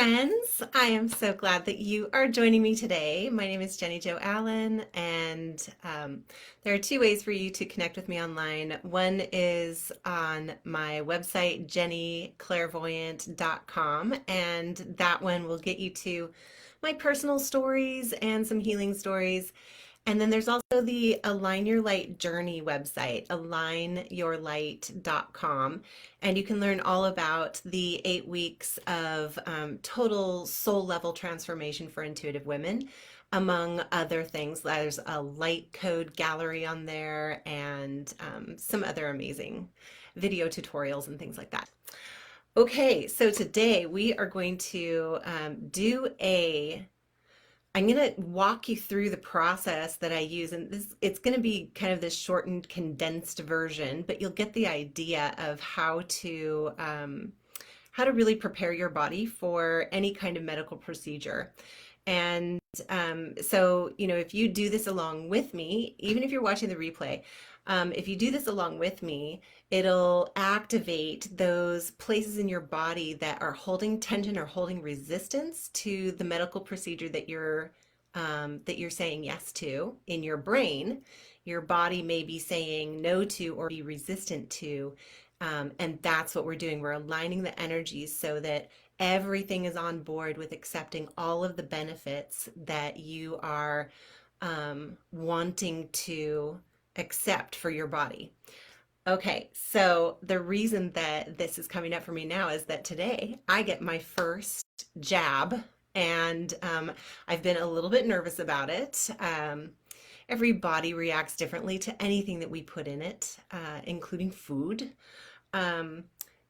friends. I am so glad that you are joining me today. My name is Jenny Jo Allen, and there are two ways for you to connect with me online. One is on my website, jennyclairvoyant.com, and that one will get you to my personal stories and some healing stories. And then there's also the Align Your Light Journey website, alignyourlight.com. And you can learn all about the 8 weeks of total soul level transformation for intuitive women, among other things. There's a light code gallery on there and some other amazing video tutorials and things like that. Okay, so today we are going to I'm going to walk you through the process that I use, and it's going to be kind of this shortened, condensed version, but you'll get the idea of how to really prepare your body for any kind of medical procedure. And so, if you do this along with me, even if you're watching the replay, if you do this along with me, it'll activate those places in your body that are holding tension or holding resistance to the medical procedure that you're saying yes to in your brain. Your body may be saying no to or be resistant to. And that's what we're doing. We're aligning the energies so that everything is on board with accepting all of the benefits that you are wanting to accept for your body. Okay, so the reason that this is coming up for me now is that today I get my first jab, and I've been a little bit nervous about it. Every body reacts differently to anything that we put in it, including food. Um,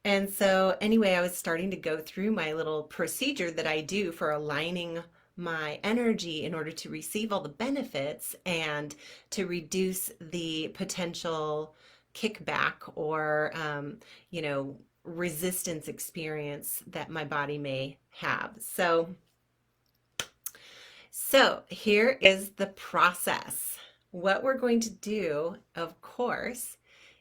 and so anyway, I was starting to go through my little procedure that I do for aligning my energy in order to receive all the benefits and to reduce the potential kickback or, resistance experience that my body may have. So here is the process. What we're going to do, of course,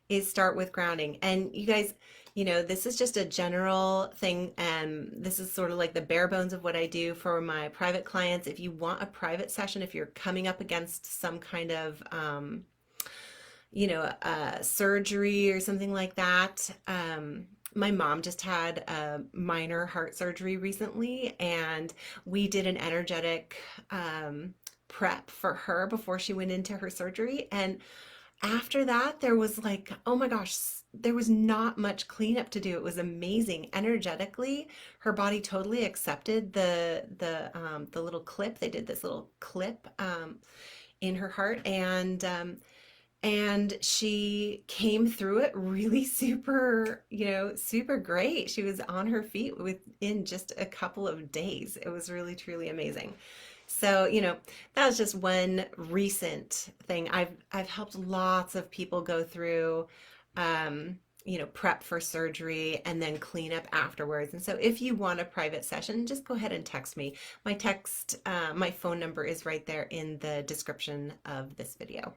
is start with grounding. And you guys, this is just a general thing, and this is sort of like the bare bones of what I do for my private clients. If you want a private session, if you're coming up against some kind of, surgery or something like that. My mom just had a minor heart surgery recently, and we did an energetic prep for her before she went into her surgery. And after that, there was like, oh my gosh, there was not much cleanup to do. It was amazing. Energetically, her body totally accepted the little clip. They did this little clip in her heart, and she came through it really super great. She was on her feet within just a couple of days. It was really, truly amazing. So, that was just one recent thing. I've helped lots of people go through, prep for surgery and then clean up afterwards. And so if you want a private session, just go ahead and text me. My phone number is right there in the description of this video.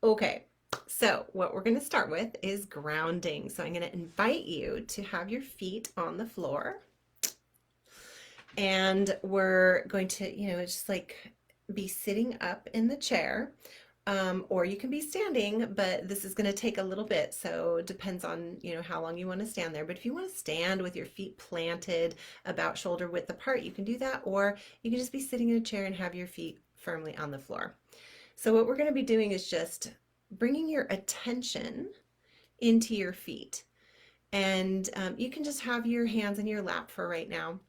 Okay, so what we're going to start with is grounding. So I'm going to invite you to have your feet on the floor. And we're going to, just like be sitting up in the chair, or you can be standing, but this is going to take a little bit. So it depends on, how long you want to stand there. But if you want to stand with your feet planted about shoulder width apart, you can do that, or you can just be sitting in a chair and have your feet firmly on the floor. So what we're going to be doing is just bringing your attention into your feet. And you can just have your hands in your lap for right now.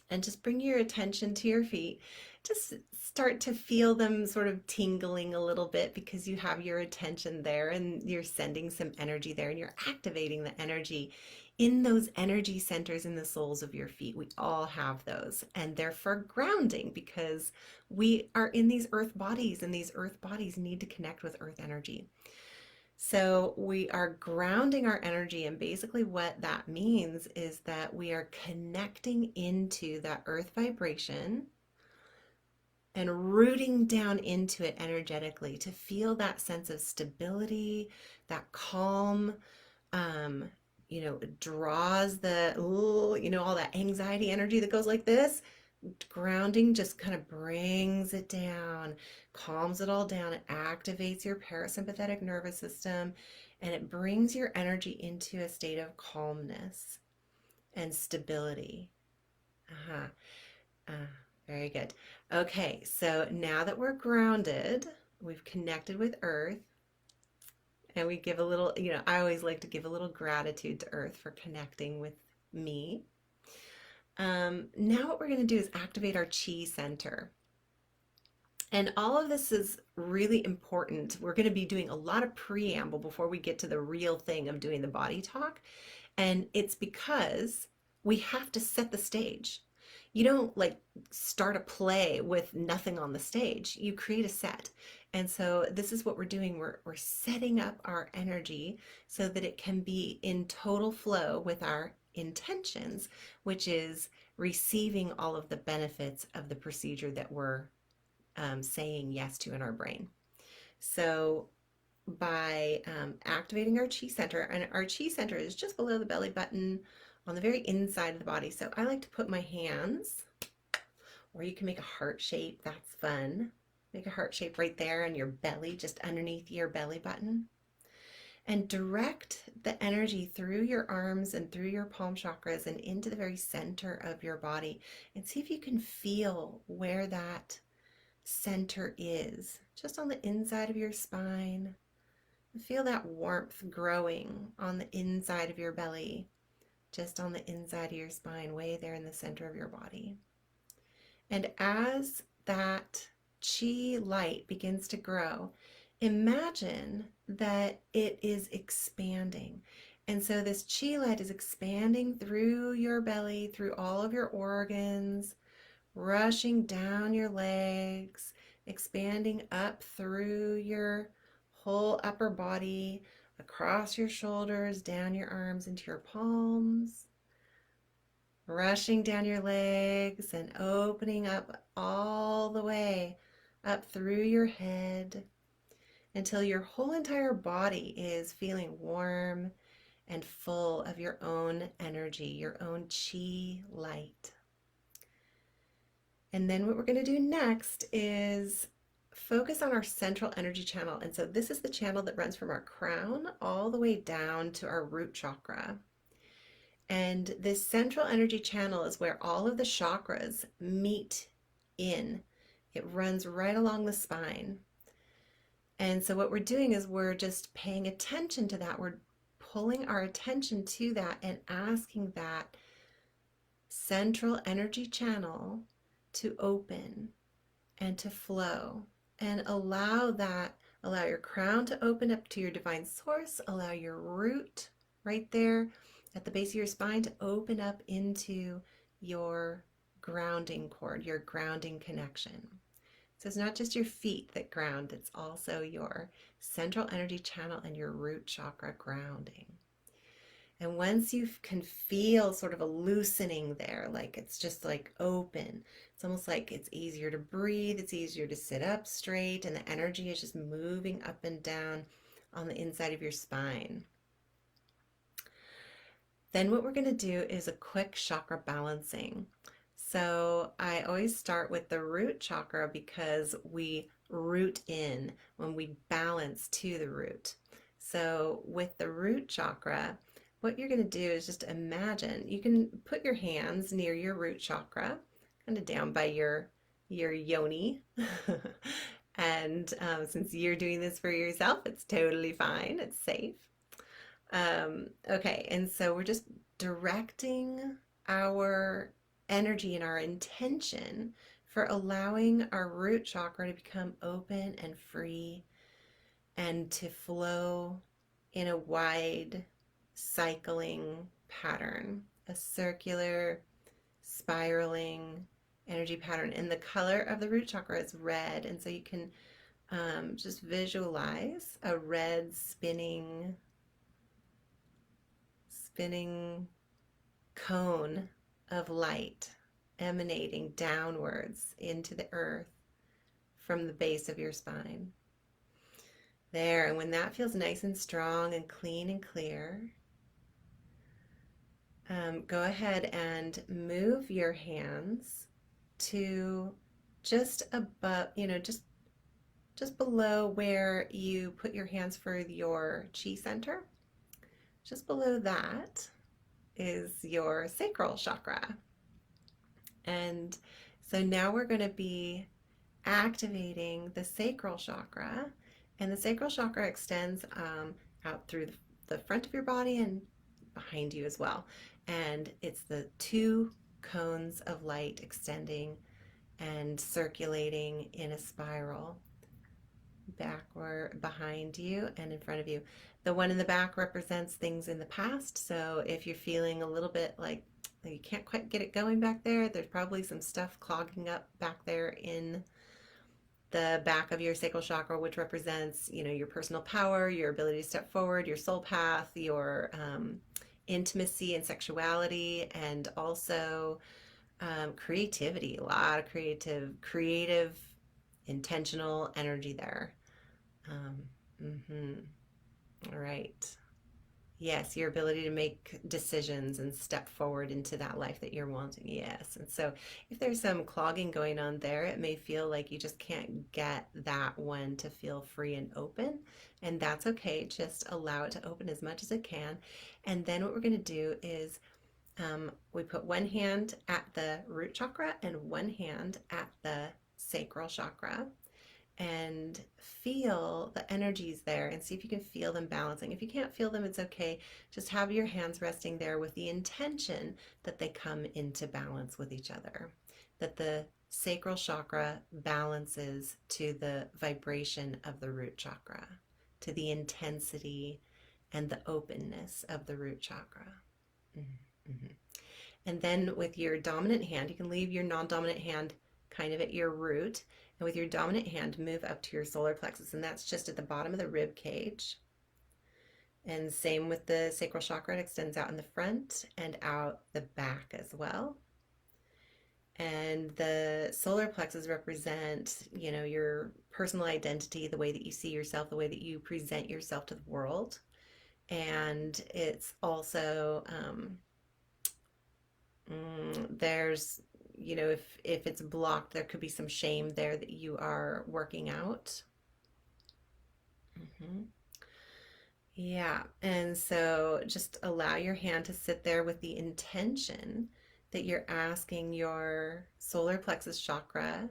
And just bring your attention to your feet. Just start to feel them sort of tingling a little bit because you have your attention there and you're sending some energy there and you're activating the energy in those energy centers in the soles of your feet. We all have those, and they're for grounding because we are in these earth bodies, and these earth bodies need to connect with earth energy. So we are grounding our energy, and basically what that means is that we are connecting into that earth vibration and rooting down into it energetically to feel that sense of stability, that calm, draws the, all that anxiety energy that goes like this. Grounding just kind of brings it down, calms it all down. It activates your parasympathetic nervous system, and it brings your energy into a state of calmness and stability. Uh-huh. Uh, Very good. Okay, so now that we're grounded, we've connected with Earth, and we give a little, I always like to give a little gratitude to Earth for connecting with me. Now what we're going to do is activate our chi center. And all of this is really important. We're going to be doing a lot of preamble before we get to the real thing of doing the body talk. And it's because we have to set the stage. You don't like start a play with nothing on the stage. You create a set. And so this is what we're doing. We're setting up our energy so that it can be in total flow with our intentions, which is receiving all of the benefits of the procedure that we're saying yes to in our brain. So by activating our chi center, and our chi center is just below the belly button on the very inside of the body. So I like to put my hands, or you can make a heart shape. That's fun. Make a heart shape right there on your belly, just underneath your belly button. And direct the energy through your arms and through your palm chakras and into the very center of your body. And see if you can feel where that center is, just on the inside of your spine. Feel that warmth growing on the inside of your belly, just on the inside of your spine, way there in the center of your body. And as that chi light begins to grow, imagine that it is expanding. And so this chi light is expanding through your belly, through all of your organs, rushing down your legs, expanding up through your whole upper body, across your shoulders, down your arms into your palms, rushing down your legs and opening up all the way up through your head until your whole entire body is feeling warm and full of your own energy, your own chi light. And then what we're going to do next is focus on our central energy channel. And so this is the channel that runs from our crown all the way down to our root chakra. And this central energy channel is where all of the chakras meet in. It runs right along the spine. And so what we're doing is we're just paying attention to that. We're pulling our attention to that and asking that central energy channel to open and to flow, and allow your crown to open up to your divine source, allow your root right there at the base of your spine to open up into your grounding cord, your grounding connection. So it's not just your feet that ground, it's also your central energy channel and your root chakra grounding. And once you can feel sort of a loosening there, like it's just like open, it's almost like it's easier to breathe, it's easier to sit up straight, and the energy is just moving up and down on the inside of your spine. Then what we're going to do is a quick chakra balancing. So I always start with the root chakra because we root in when we balance to the root. So with the root chakra, what you're going to do is just imagine, you can put your hands near your root chakra, kind of down by your yoni. And since you're doing this for yourself, it's totally fine. It's safe. Okay, and so we're just directing our energy and our intention for allowing our root chakra to become open and free and to flow in a wide cycling pattern, a circular spiraling energy pattern. And the color of the root chakra is red, and so you can just visualize a red spinning cone of light emanating downwards into the earth from the base of your spine. There, and when that feels nice and strong and clean and clear, Go ahead and move your hands to just above, just below where you put your hands for your chi center. Just below that is your sacral chakra. And so now we're going to be activating the sacral chakra. And the sacral chakra extends out through the front of your body and behind you as well. And it's the two cones of light extending and circulating in a spiral backward, behind you, and in front of you. The one in the back represents things in the past. So if you're feeling a little bit like you can't quite get it going back there, there's probably some stuff clogging up back there in the back of your sacral chakra, which represents, your personal power, your ability to step forward, your soul path, your intimacy and sexuality, and also creativity. A lot of creative, intentional energy there. Um, mhm. All right. Yes, your ability to make decisions and step forward into that life that you're wanting. Yes. And so if there's some clogging going on there, it may feel like you just can't get that one to feel free and open. And that's okay. Just allow it to open as much as it can. And then what we're going to do is we put one hand at the root chakra and one hand at the sacral chakra, and feel the energies there and see if you can feel them balancing. If you can't feel them, it's okay. Just have your hands resting there with the intention that they come into balance with each other, that the sacral chakra balances to the vibration of the root chakra, to the intensity and the openness of the root chakra. Mm-hmm. And then with your dominant hand, you can leave your non-dominant hand kind of at your root. And with your dominant hand, move up to your solar plexus. And that's just at the bottom of the rib cage. And same with the sacral chakra. It extends out in the front and out the back as well. And the solar plexus represent, your personal identity, the way that you see yourself, the way that you present yourself to the world. And it's also there's, if it's blocked, there could be some shame there that you are working out. Mm-hmm. Yeah, and so just allow your hand to sit there with the intention that you're asking your solar plexus chakra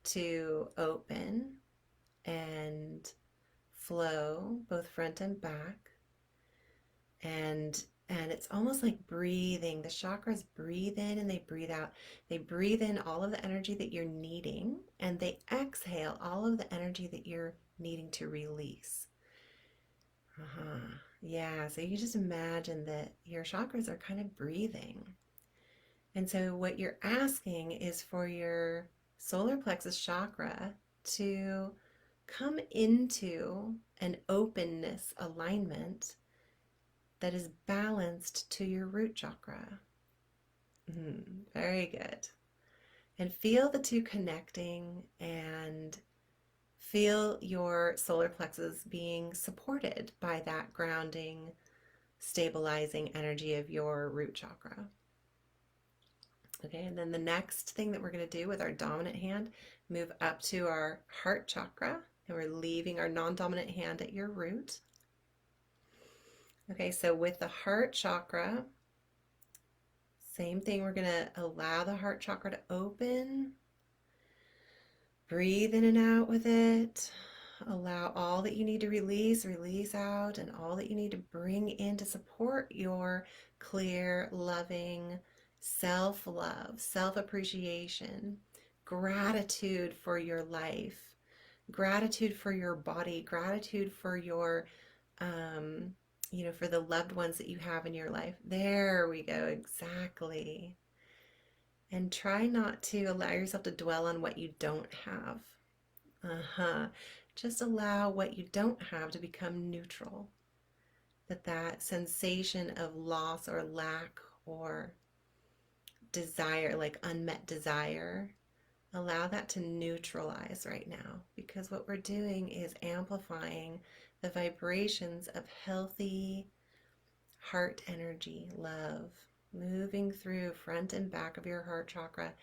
to open and flow both front and back, and it's almost like breathing. The chakras breathe in and they breathe out. They breathe in all of the energy that you're needing, and they exhale all of the energy that you're needing to release. Yeah, so you just imagine that your chakras are kind of breathing. And so what you're asking is for your solar plexus chakra to come into an openness alignment that is balanced to your root chakra. Very good. And feel the two connecting, and feel your solar plexus being supported by that grounding, stabilizing energy of your root chakra. Okay, and then the next thing that we're going to do with our dominant hand, move up to our heart chakra, and we're leaving our non-dominant hand at your root. Okay, so with the heart chakra, same thing. We're going to allow the heart chakra to open. Breathe in and out with it. Allow all that you need to release out, and all that you need to bring in to support your clear, loving self-love, self-appreciation, gratitude for your life, gratitude for your body, gratitude for your for the loved ones that you have in your life. There we go, exactly. And try not to allow yourself to dwell on what you don't have. Just allow what you don't have to become neutral. That sensation of loss or lack or desire, like unmet desire, allow that to neutralize right now, because what we're doing is amplifying the vibrations of healthy heart energy, love, moving through front and back of your heart chakra.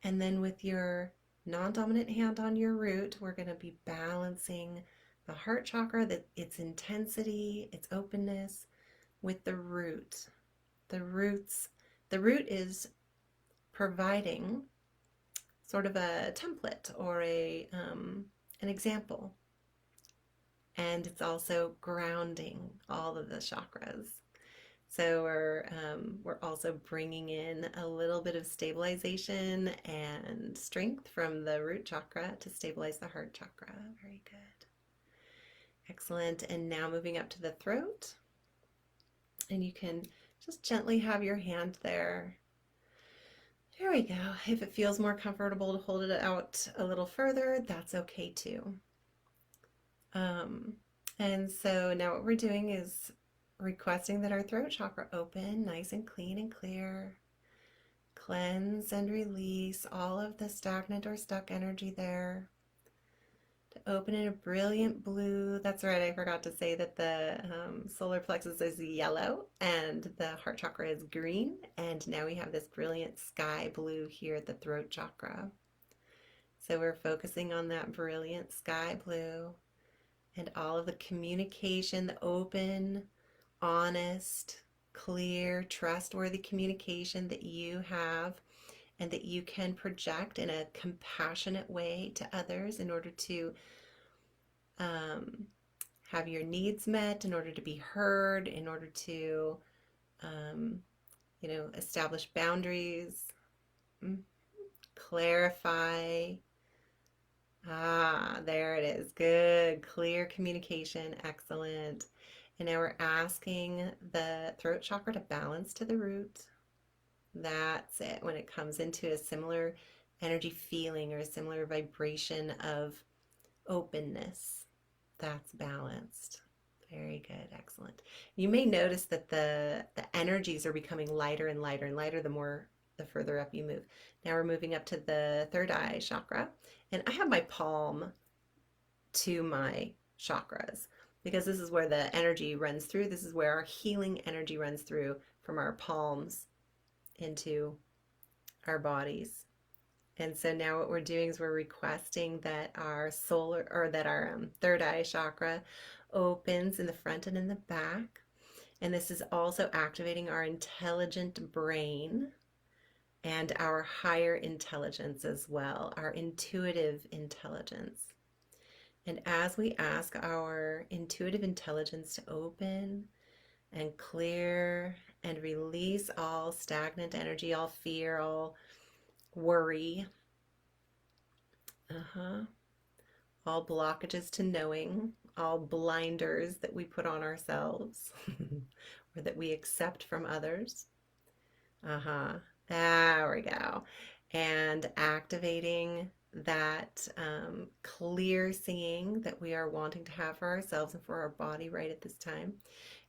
And then with your non-dominant hand on your root, we're going to be balancing the heart chakra, that its intensity, its openness, with the root. The root is providing sort of a template or an example, and it's also grounding all of the chakras. So we're also bringing in a little bit of stabilization and strength from the root chakra to stabilize the heart chakra. Very good. Excellent. And now moving up to the throat. And you can just gently have your hand there. There we go. If it feels more comfortable to hold it out a little further, that's okay too. And so now what we're doing is requesting that our throat chakra open nice and clean and clear. Cleanse and release all of the stagnant or stuck energy there. To open in a brilliant blue. That's right, I forgot to say that the solar plexus is yellow and the heart chakra is green. And now we have this brilliant sky blue here at the throat chakra. So we're focusing on that brilliant sky blue and all of the communication, the open, honest, clear, trustworthy communication that you have and that you can project in a compassionate way to others in order to have your needs met, in order to be heard, in order to establish boundaries, clarify. There it is. Good, clear communication. Excellent. And now we're asking the throat chakra to balance to the root. That's it. When it comes into a similar energy feeling or a similar vibration of openness, that's balanced. Very good. Excellent. You may notice that the energies are becoming lighter and lighter and lighter the further up you move. Now we're moving up to the third eye chakra, and I have my palm to my chakras because this is where the energy runs through. This is where our healing energy runs through from our palms into our bodies. And so now what we're doing is we're requesting that our third eye chakra opens in the front and in the back. And this is also activating our intelligent brain and our higher intelligence as well, our intuitive intelligence. And as we ask our intuitive intelligence to open and clear and release all stagnant energy, all fear, all worry, all blockages to knowing, all blinders that we put on ourselves or that we accept from others. There we go. And activating that clear seeing that we are wanting to have for ourselves and for our body right at this time.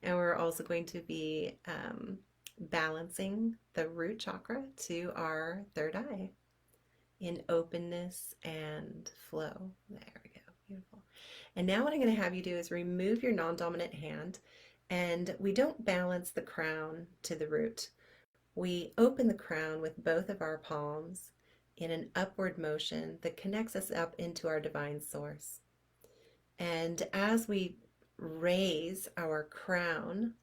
And we're also going to be balancing the root chakra to our third eye in openness and flow. There we go. Beautiful. And now what I'm going to have you do is remove your non-dominant hand, and we don't balance the crown to the root. We open the crown with both of our palms in an upward motion that connects us up into our divine source. And as we raise our crown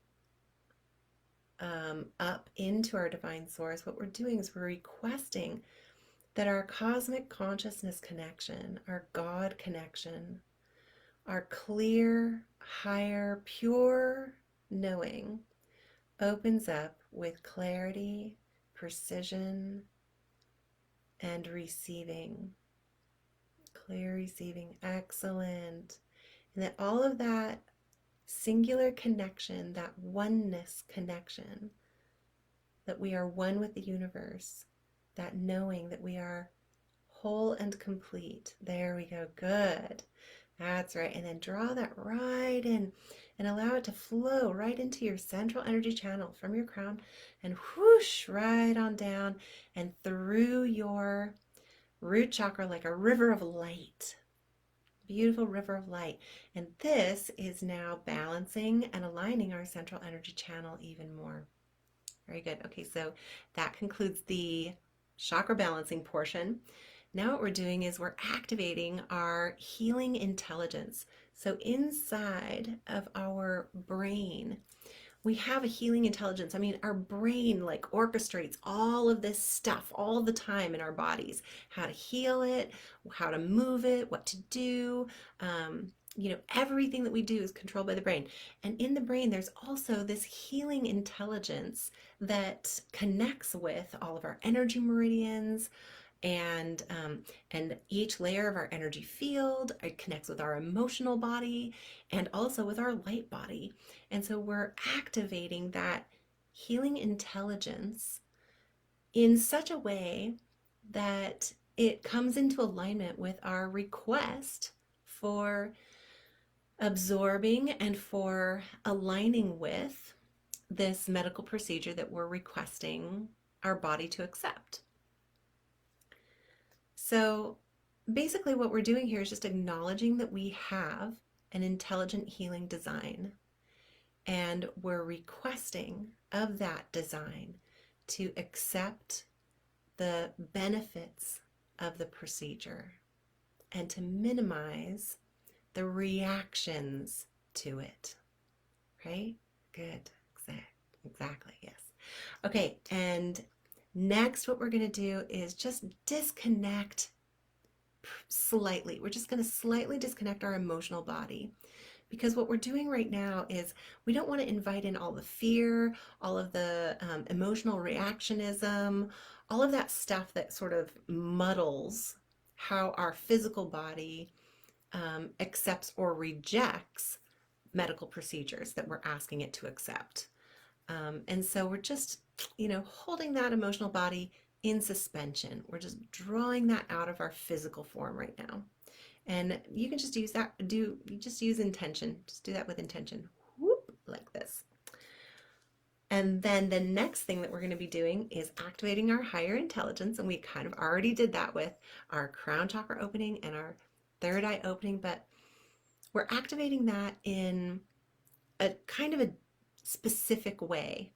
up into our divine source, what we're doing is we're requesting that our cosmic consciousness connection, our God connection, our clear, higher, pure knowing opens up with clarity, precision, and receiving. Clear receiving. Excellent. And that all of that singular connection, that oneness connection, that we are one with the universe, that knowing that we are whole and complete. There we go. Good. That's right. And then draw that right in and allow it to flow right into your central energy channel from your crown and whoosh right on down and through your root chakra like a river of light. Beautiful river of light. And this is now balancing and aligning our central energy channel even more. Very good. Okay, so that concludes the chakra balancing portion. Now what we're doing is we're activating our healing intelligence. So inside of our brain, we have a healing intelligence. I mean, our brain like orchestrates all of this stuff all the time in our bodies, how to heal it, how to move it, what to do. Everything that we do is controlled by the brain. And in the brain, there's also this healing intelligence that connects with all of our energy meridians, and each layer of our energy field. It connects with our emotional body and also with our light body. And so we're activating that healing intelligence in such a way that it comes into alignment with our request for absorbing and for aligning with this medical procedure that we're requesting our body to accept. So basically what we're doing here is just acknowledging that we have an intelligent healing design, and we're requesting of that design to accept the benefits of the procedure and to minimize the reactions to it, right? Good, exactly, yes. Okay, and next what we're going to do is just disconnect slightly. We're just going to slightly disconnect our emotional body, because what we're doing right now is we don't want to invite in all the fear, all of the emotional reactionism, all of that stuff that sort of muddles how our physical body accepts or rejects medical procedures that we're asking it to accept. And so we're just, holding that emotional body in suspension. We're just drawing that out of our physical form right now. And you can just use that, you just use intention. Just do that with intention. Whoop, like this. And then the next thing that we're going to be doing is activating our higher intelligence. And we kind of already did that with our crown chakra opening and our third eye opening, but we're activating that in a kind of a specific way,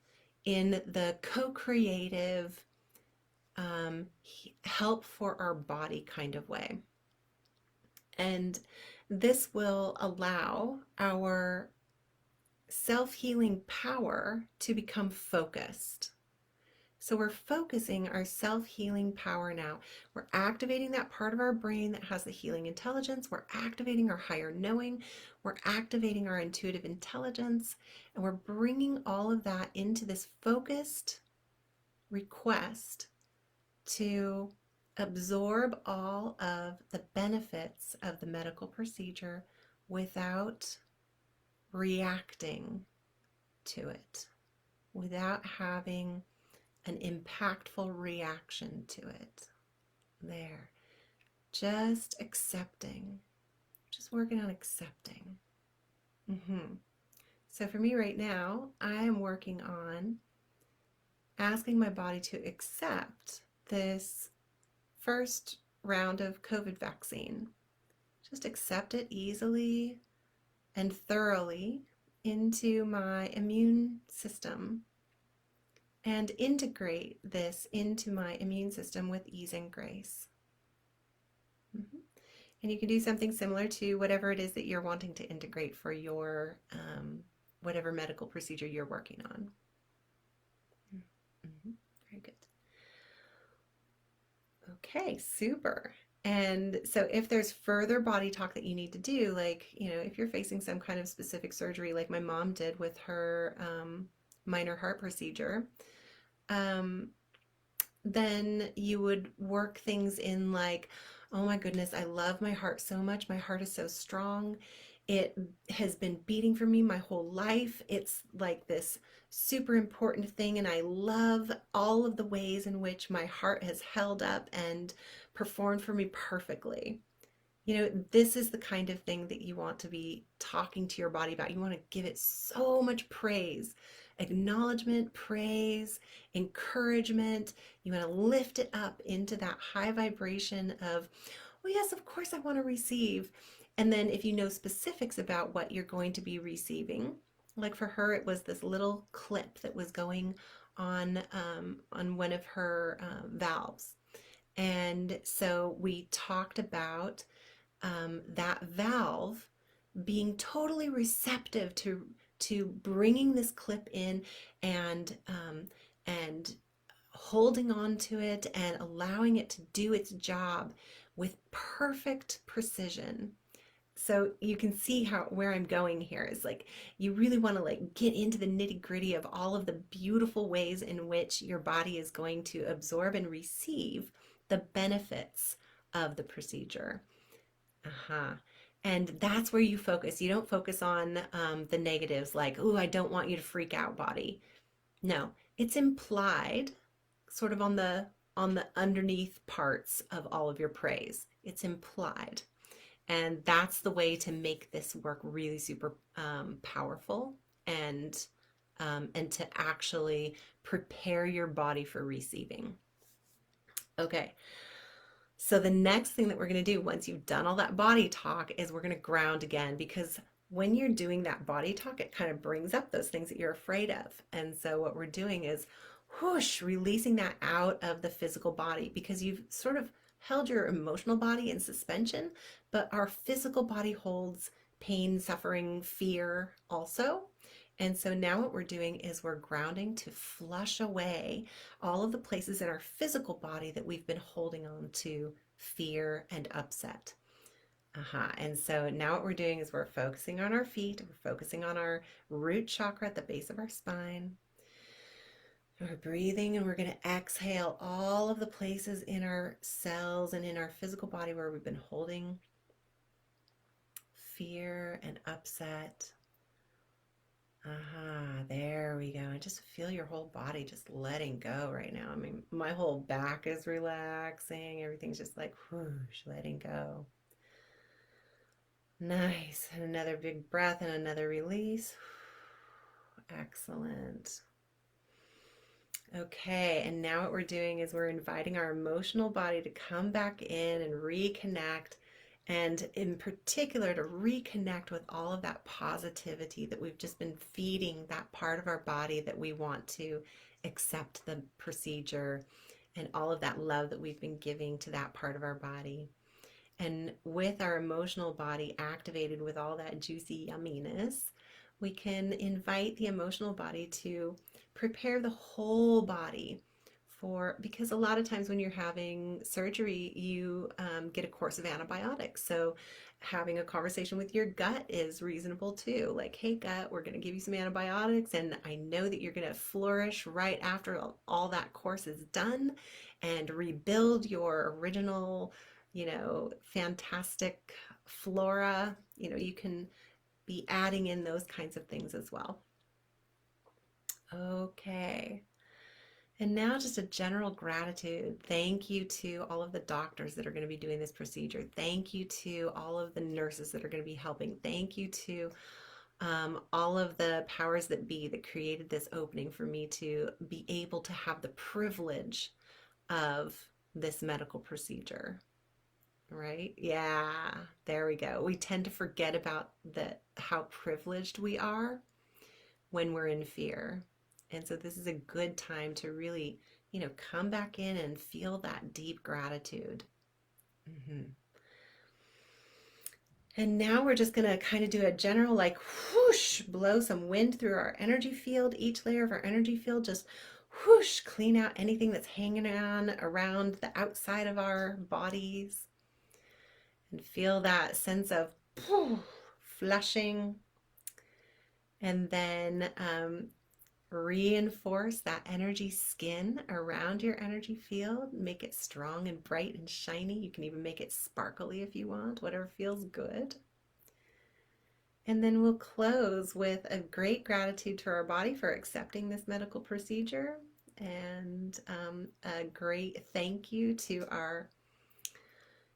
in the co-creative, help for our body kind of way. And this will allow our self-healing power to become focused. So we're focusing our self-healing power now. We're activating that part of our brain that has the healing intelligence. We're activating our higher knowing. We're activating our intuitive intelligence. And we're bringing all of that into this focused request to absorb all of the benefits of the medical procedure without reacting to it, without having an impactful reaction to it. There. Just accepting. Just working on accepting. So for me right now, I am working on asking my body to accept this first round of COVID vaccine. Just accept it easily and thoroughly into my immune system and integrate this into my immune system with ease and grace. And you can do something similar to whatever it is that you're wanting to integrate for your whatever medical procedure you're working on. Very good. Okay, super. And so if there's further body talk that you need to do, like, if you're facing some kind of specific surgery like my mom did with her minor heart procedure, then you would work things in like, oh my goodness, I love my heart so much. My heart is so strong. It has been beating for me my whole life. It's like this super important thing, and I love all of the ways in which my heart has held up and performed for me perfectly. This is the kind of thing that you want to be talking to your body about. You want to give it so much praise, acknowledgement, praise, encouragement. You want to lift it up into that high vibration of, oh yes, of course I want to receive. And then if you know specifics about what you're going to be receiving, like for her, it was this little clip that was going on one of her valves. And so we talked about that valve being totally receptive to bringing this clip in and holding on to it and allowing it to do its job with perfect precision. So you can see how where I'm going here is like you really want to like get into the nitty-gritty of all of the beautiful ways in which your body is going to absorb and receive the benefits of the procedure. Uh-huh. And that's where you focus. You don't focus on the negatives like, oh, I don't want you to freak out, body. No, it's implied sort of on the underneath parts of all of your praise. It's implied. And that's the way to make this work really super powerful and to actually prepare your body for receiving. Okay, so the next thing that we're going to do once you've done all that body talk is we're going to ground again, because when you're doing that body talk, it kind of brings up those things that you're afraid of. And so what we're doing is whoosh, releasing that out of the physical body, because you've sort of held your emotional body in suspension, but our physical body holds pain, suffering, fear also. And so now what we're doing is we're grounding to flush away all of the places in our physical body that we've been holding on to fear and upset. And so now what we're doing is we're focusing on our feet, we're focusing on our root chakra at the base of our spine. We're breathing and we're going to exhale all of the places in our cells and in our physical body where we've been holding fear and upset. There we go. And just feel your whole body just letting go right now. I mean, my whole back is relaxing. Everything's just like whoosh, letting go. Nice. And another big breath and another release. Excellent. Okay, and now what we're doing is we're inviting our emotional body to come back in and reconnect, and in particular to reconnect with all of that positivity that we've just been feeding that part of our body that we want to accept the procedure, and all of that love that we've been giving to that part of our body. And with our emotional body activated with all that juicy yumminess, we can invite the emotional body to prepare the whole body for, because a lot of times when you're having surgery, you get a course of antibiotics. So having a conversation with your gut is reasonable too. Like, hey, gut, we're going to give you some antibiotics, and I know that you're going to flourish right after all that course is done and rebuild your original, fantastic flora. You can be adding in those kinds of things as well. Okay. And now just a general gratitude. Thank you to all of the doctors that are going to be doing this procedure. Thank you to all of the nurses that are going to be helping. Thank you to all of the powers that be that created this opening for me to be able to have the privilege of this medical procedure. Right? Yeah, there we go. We tend to forget about how privileged we are when we're in fear. And so this is a good time to really, come back in and feel that deep gratitude. Mm-hmm. And now we're just going to kind of do a general like whoosh, blow some wind through our energy field. Each layer of our energy field, just whoosh, clean out anything that's hanging on around the outside of our bodies. And feel that sense of flushing. And then reinforce that energy skin around your energy field. Make it strong and bright and shiny. You can even make it sparkly if you want, whatever feels good. And then we'll close with a great gratitude to our body for accepting this medical procedure, and a great thank you to our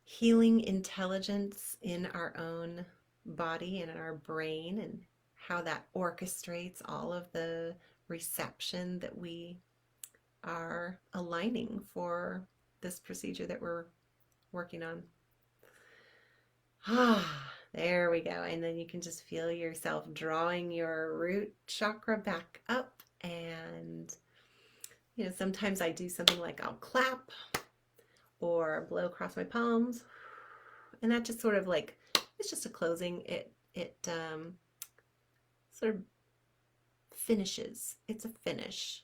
healing intelligence in our own body and in our brain, and how that orchestrates all of the reception that we are aligning for this procedure that we're working on. There we go. And then you can just feel yourself drawing your root chakra back up and Sometimes I do something like I'll clap or blow across my palms, and that just sort of like, it's just a closing. It sort of finishes. It's a finish.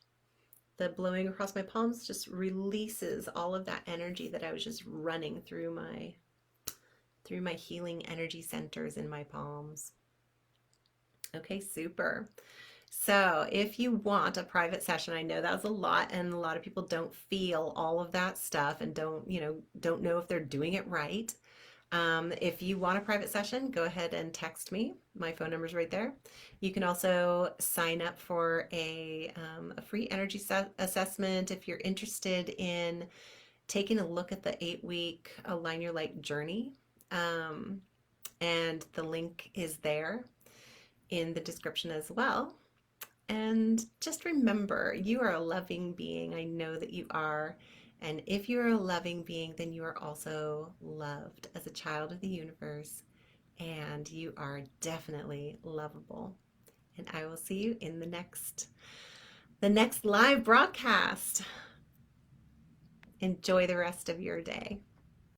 The blowing across my palms just releases all of that energy that I was just running through my healing energy centers in my palms. Okay, super. So if you want a private session, I know that was a lot, and a lot of people don't feel all of that stuff and don't know if they're doing it right. If you want a private session, go ahead and text me. My phone number is right there. You can also sign up for a free energy assessment if you're interested in taking a look at the 8-week Align Your Light journey. And the link is there in the description as well. And just remember, you are a loving being. I know that you are. And if you're a loving being, then you are also loved as a child of the universe. And you are definitely lovable. And I will see you in the next live broadcast. Enjoy the rest of your day.